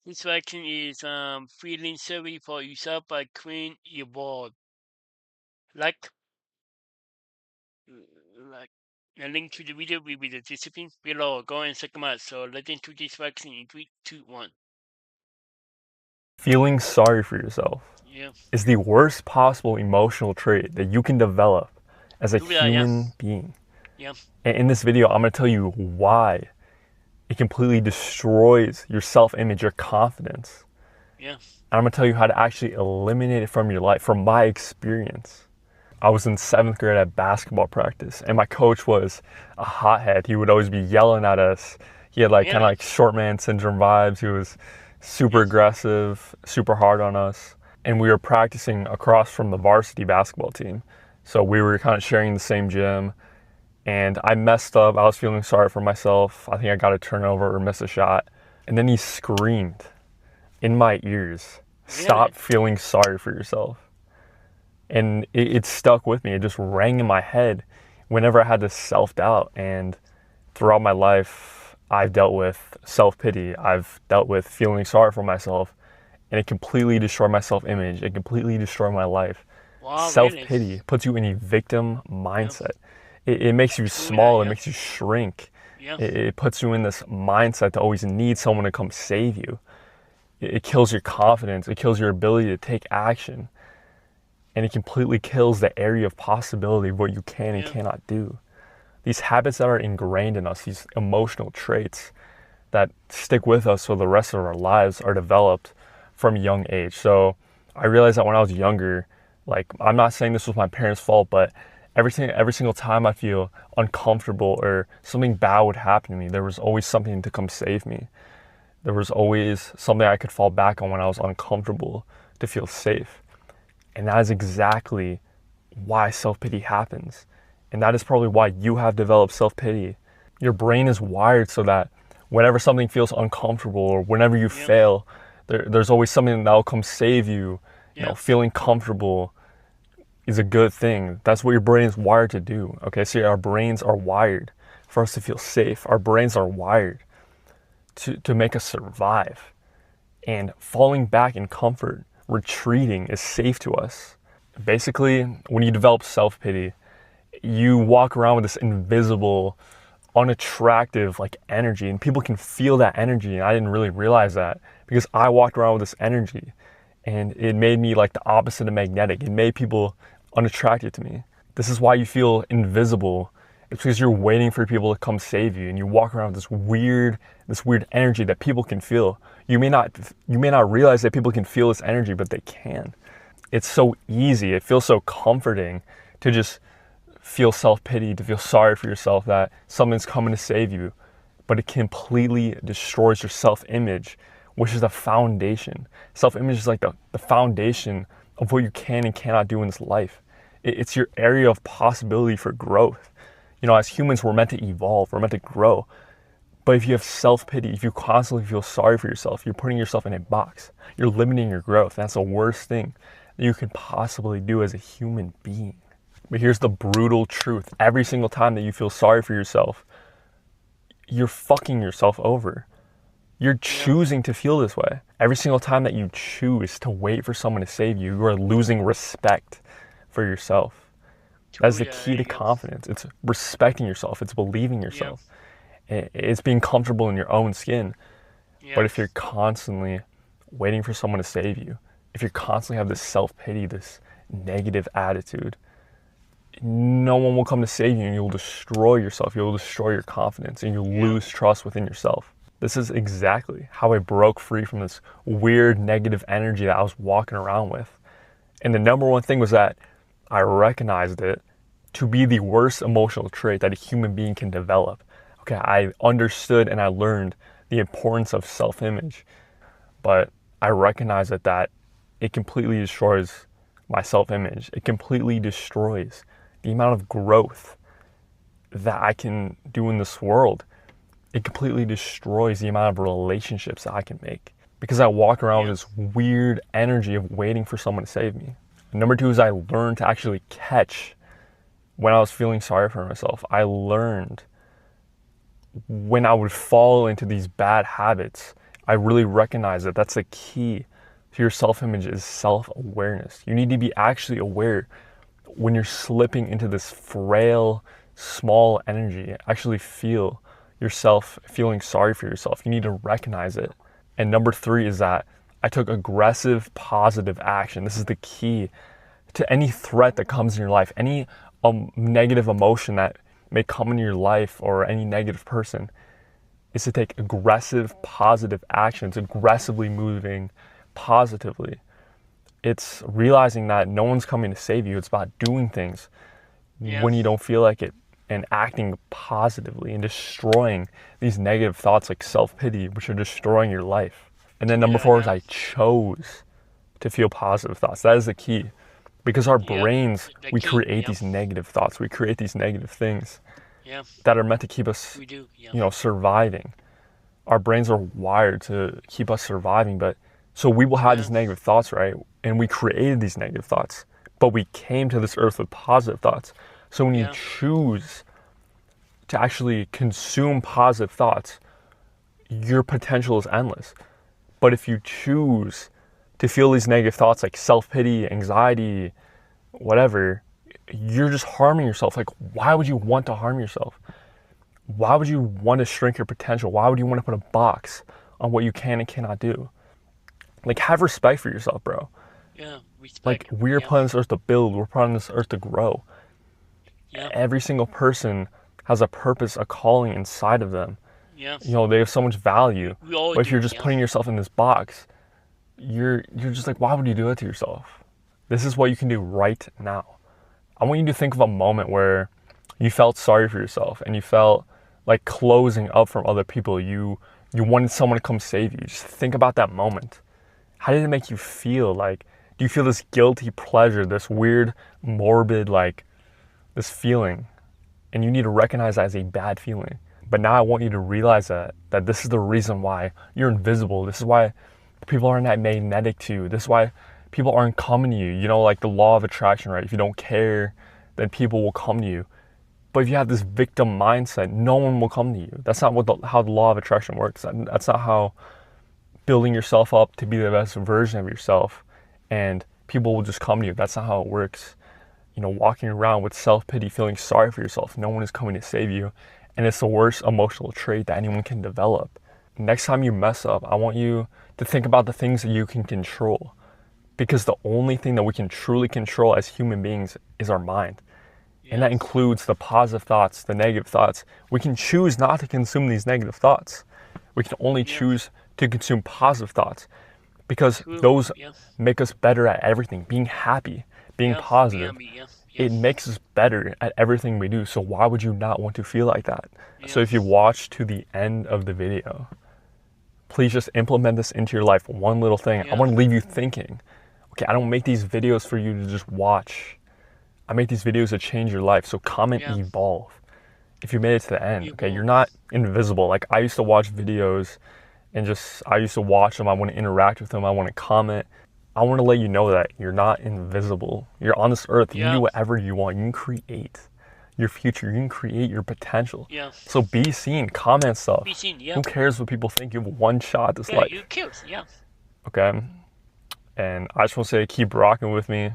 This section is feeling sorry for yourself by Queen Evolved. Like, like a link to the video will be the discipline below. Go and check them out. So let's into this section in 3, 2, 1. Feeling sorry for yourself Yeah. is the worst possible emotional trait that you can develop as a Do that, yeah. human being. Yeah. And in this video, I'm going to tell you why it completely destroys your self image, your confidence. Yeah. And I'm going to tell you how to actually eliminate it from your life, from my experience. I was in 7th grade at basketball practice, and my coach was a hothead. He would always be yelling at us. He had like kind of Yeah. like short man syndrome vibes. He was super Yeah. aggressive, super hard on us. And we were practicing across from the varsity basketball team. So we were kind of sharing the same gym. And I messed up. I was feeling sorry for myself. I think I got a turnover or missed a shot. And then he screamed in my ears, Really? "Stop feeling sorry for yourself." And it stuck with me. It just rang in my head whenever I had this self-doubt. And throughout my life, I've dealt with self-pity. I've dealt with feeling sorry for myself, and it completely destroyed my self-image. It completely destroyed my life. Wow, really? Self-pity puts you in a victim Yeah. mindset. It makes you True that, small. It yeah. makes you shrink. Yeah. It puts you in this mindset to always need someone to come save you. It kills your confidence. It kills your ability to take action. And it completely kills the area of possibility of what you can and Yeah. cannot do. These habits that are ingrained in us, these emotional traits that stick with us for the rest of our lives, are developed from a young age. So I realized that when I was younger, like, I'm not saying this was my parents' fault, but every single time I feel uncomfortable or something bad would happen to me, there was always something to come save me. There was always something I could fall back on when I was uncomfortable to feel safe. And that is exactly why self-pity happens. And that is probably why you have developed self-pity. Your brain is wired so that whenever something feels uncomfortable or whenever you Yeah. fail, there's always something that will come save you. You know, Yeah. feeling comfortable is a good thing. That's what your brain is wired to do. Okay, so our brains are wired for us to feel safe. Our brains are wired to make us survive. And falling back in comfort, retreating is safe to us. Basically, when you develop self pity, you walk around with this invisible, unattractive like energy, and people can feel that energy. And I didn't really realize that because I walked around with this energy, and it made me like the opposite of magnetic. It made people unattracted to me. This is why you feel invisible. It's because you're waiting for people to come save you, and you walk around with this weird energy that people can feel. You may not realize that people can feel this energy, but they can. It's so easy. It feels so comforting to just feel self-pity, to feel sorry for yourself that someone's coming to save you. But it completely destroys your self-image, which is the foundation. Self-image is like the foundation of what you can and cannot do in this life. It's your area of possibility for growth. You know, as humans, we're meant to evolve, we're meant to grow. But if you have self-pity, if you constantly feel sorry for yourself, you're putting yourself in a box. You're limiting your growth. That's the worst thing that you can possibly do as a human being. But here's the brutal truth. Every single time that you feel sorry for yourself, you're fucking yourself over. You're Yeah. choosing to feel this way. Every single time that you choose to wait for someone to save you, you are losing respect for yourself. That's True the that, key to yeah. confidence. It's respecting yourself. It's believing Yeah. yourself. It's being comfortable in your own skin. But Yeah. if you're constantly waiting for someone to save you, if you constantly have this self-pity, this negative attitude, no one will come to save you, and you'll destroy yourself. You'll destroy your confidence, and you'll Yeah. lose trust within yourself. This is exactly how I broke free from this weird negative energy that I was walking around with. And the number one thing was that I recognized it to be the worst emotional trait that a human being can develop. Okay, I understood and I learned the importance of self-image, but I recognized that it completely destroys my self-image. It completely destroys the amount of growth that I can do in this world. It completely destroys the amount of relationships that I can make because I walk around Yeah. with this weird energy of waiting for someone to save me. Number two is I learned to actually catch when I was feeling sorry for myself. I learned when I would fall into these bad habits, I really recognize that that's the key to your self-image is self-awareness. You need to be actually aware when you're slipping into this frail, small energy. Actually feel yourself feeling sorry for yourself. You need to recognize it. And number three is that I took aggressive, positive action. This is the key to any threat that comes in your life, any negative emotion that may come into your life, or any negative person, is to take aggressive, positive actions, aggressively moving positively. It's realizing that no one's coming to save you. It's about doing things Yeah. when you don't feel like it and acting positively and destroying these negative thoughts like self-pity, which are destroying your life. And then number Yeah. four is Yeah. I chose to feel positive thoughts. That is the key. Because our Yep. brains, The we key. create Yep. these negative thoughts. We create these negative things Yeah. that are meant to keep us, We do. Yeah. surviving. Our brains are wired to keep us surviving, but so we will have Yeah. these negative thoughts, right? And we created these negative thoughts, but we came to this earth with positive thoughts. So when you Yeah. choose to actually consume positive thoughts, your potential is endless. But if you choose to feel these negative thoughts like self-pity, anxiety, whatever, you're just harming yourself. Like, why would you want to harm yourself? Why would you want to shrink your potential? Why would you want to put a box on what you can and cannot do? Like, have respect for yourself, bro. Yeah. Like, Respect. we're Yeah. put on this earth to build, we're put on this earth to grow. Yeah. Every single person has a purpose, a calling inside of them. Yeah. They have so much value. We all But if you're do. just Yeah. putting yourself in this box, you're just like, why would you do it to yourself? This is what you can do right now. I want you to think of a moment where you felt sorry for yourself and you felt like closing up from other people. You wanted someone to come save you. Just think about that moment. How did it make you feel? Like, do you feel this guilty pleasure, this weird, morbid, like this feeling? And you need to recognize that as a bad feeling. But now I want you to realize that this is the reason why you're invisible. This is why people aren't that magnetic to you. This is why people aren't coming to you. Like the law of attraction, right? If you don't care, then people will come to you. But if you have this victim mindset, no one will come to you. That's not how the law of attraction works. That's not how building yourself up to be the best version of yourself and people will just come to you. That's not how it works. Walking around with self-pity, feeling sorry for yourself, no one is coming to save you. And it's the worst emotional trait that anyone can develop. Next time you mess up, I want you to think about the things that you can control. Because the only thing that we can truly control as human beings is our mind. And Yeah. that includes the positive thoughts, the negative thoughts. We can choose not to consume these negative thoughts. We can only Yeah. choose to consume positive thoughts because True. those Yeah. make us better at everything. Being happy, being Yeah. Be positive, happy. Yeah. Yeah. it makes us better at everything we do. So why would you not want to feel like that? So Yeah. if you watch to the end of the video, please just implement this into your life. One little thing. I Yeah. want to leave you thinking, okay, I don't make these videos for you to just watch. I make these videos to change your life. So comment Yeah. evolve. If you made it to the end, okay, you're Evolve. not invisible. Like I used to watch videos and I used to watch them. I want to interact with them. I want to comment. I want to let you know that you're not invisible. You're on this earth. You can do Yeah. whatever you want. You can create your future. You can create your potential. Yeah. So be seen, comment Be stuff. seen. Yeah. Who cares what people think? You have one shot at this Yeah. You life. kills. Yeah. Okay? And I just want to say, keep rocking with me.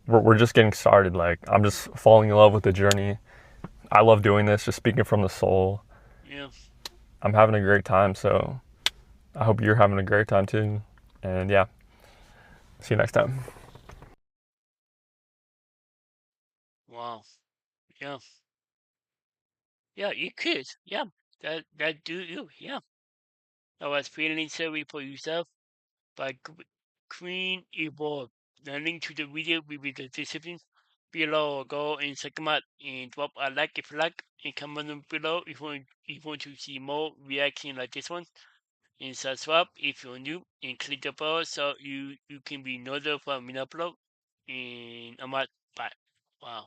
We're just getting started. Like, I'm just falling in love with the journey. I love doing this, just speaking from the soul. Yeah. I'm having a great time, so I hope you're having a great time too. And yeah, see you next time. Wow. Yeah. Yeah. You could. Yeah. That do you. Yeah. I was feeling sorry for yourself by Queen Evolve. The link to the video will be the description below. Go and check them out and drop a like if you like and comment below if you want to see more reaction like this one. And subscribe if you're new and click the bell so you can be notified when I upload. And I'm out. Bye. Wow.